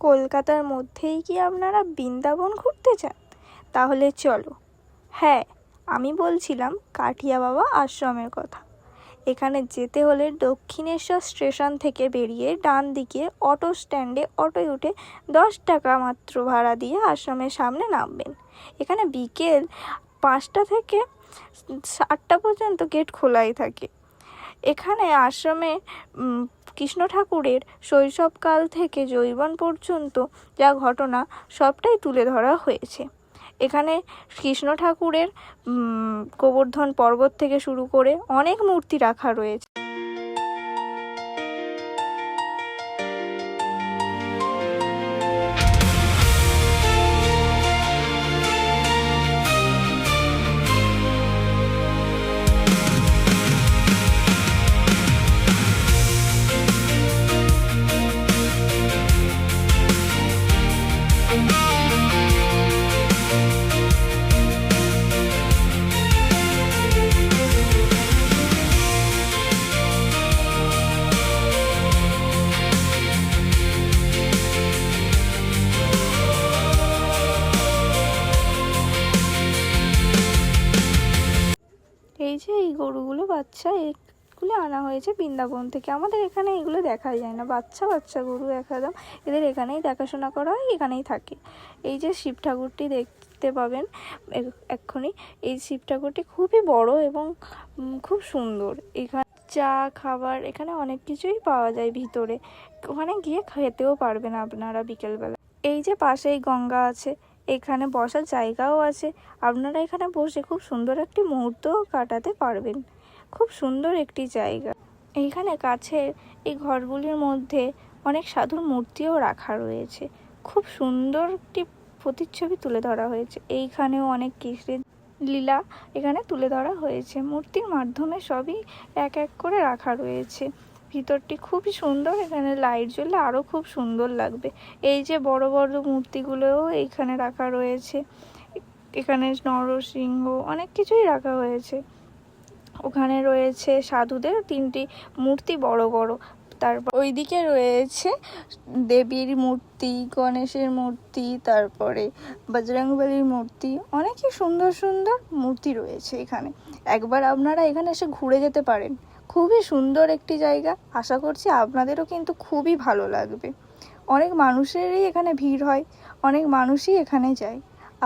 কলকাতার মধ্যেই কি আপনারা বৃন্দাবন ঘুরতে চান? তাহলে চলো। হ্যাঁ, আমি বলছিলাম কাঠিয়া বাবা আশ্রমের কথা। এখানে যেতে হলে দক্ষিণেশ্বর স্টেশন থেকে বেরিয়ে ডান দিকে অটো স্ট্যান্ডে অটোয় উঠে 10 টাকা মাত্র ভাড়া দিয়ে আশ্রমের সামনে নামবেন। এখানে বিকেল 5টা থেকে 8টা পর্যন্ত গেট খোলাই থাকে। এখানে আশ্রমে কৃষ্ণ ঠাকুরের শৈশবকাল থেকে যৌবন পর্যন্ত যা ঘটনা সবটাই তুলে ধরা হয়েছে। এখানে কৃষ্ণ ঠাকুরের গোবর্ধন পর্বত থেকে শুরু করে অনেক মূর্তি রাখা রয়েছে। এই যে এই গরুগুলো বাচ্চা, এগুলো আনা হয়েছে বৃন্দাবন থেকে। আমাদের এখানে এগুলো দেখা যায় না, বাচ্চা বাচ্চা গরু একদম। এদের এখানেই দেখাশোনা করা হয়, এখানেই থাকে। এই যে শিব ঠাকুরটি দেখতে পাবেন এক্ষুনি, এই শিব ঠাকুরটি খুবই বড় এবং খুব সুন্দর। এখানে চা খাবার এখানে অনেক কিছুই পাওয়া যায় ভিতরে, ওখানে গিয়ে খেতেও পারবেন আপনারা বিকেলবেলা। এই যে পাশেই গঙ্গা আছে, এখানে বসার জায়গাও আছে। আপনারা এখানে বসে খুব সুন্দর একটি মুহূর্তও কাটাতে পারবেন। খুব সুন্দর একটি জায়গা। এইখানে কাছে এই ঘরগুলির মধ্যে অনেক সাধুর মূর্তিও রাখা রয়েছে। খুব সুন্দর একটি প্রতিচ্ছবি তুলে ধরা হয়েছে। এইখানেও অনেক কৃষ্ণের লীলা এখানে তুলে ধরা হয়েছে। মূর্তির মাধ্যমে সবই এক এক করে রাখা রয়েছে। ভিতরটি খুবই সুন্দর, এখানে লাইট জ্বললে আরও খুব সুন্দর লাগবে। এই যে বড় বড় মূর্তিগুলোও এইখানে রাখা রয়েছে। এখানে নরসিংহ অনেক কিছুই রাখা হয়েছে। ওখানে রয়েছে সাধুদের 3টি মূর্তি বড় বড়। তারপর ওইদিকে রয়েছে দেবীর মূর্তি, গণেশের মূর্তি, তারপরে বজরংবলীর মূর্তি। অনেকই সুন্দর সুন্দর মূর্তি রয়েছে এখানে। একবার আপনারা এখানে এসে ঘুরে যেতে পারেন। খুবই সুন্দর একটি জায়গা। আশা করছি আপনাদেরও কিন্তু খুবই ভালো লাগবে। অনেক মানুষেরই এখানে ভিড় হয়, অনেক মানুষই এখানে যায়।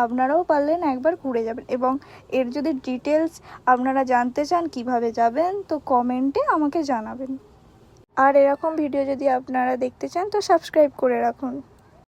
আপনারাও পারলেন একবার ঘুরে যাবেন। এবং এর যদি ডিটেলস আপনারা জানতে চান কিভাবে যাবেন, তো কমেন্টে আমাকে জানাবেন। আর এরকম ভিডিও যদি আপনারা দেখতে চান তো সাবস্ক্রাইব করে রাখুন।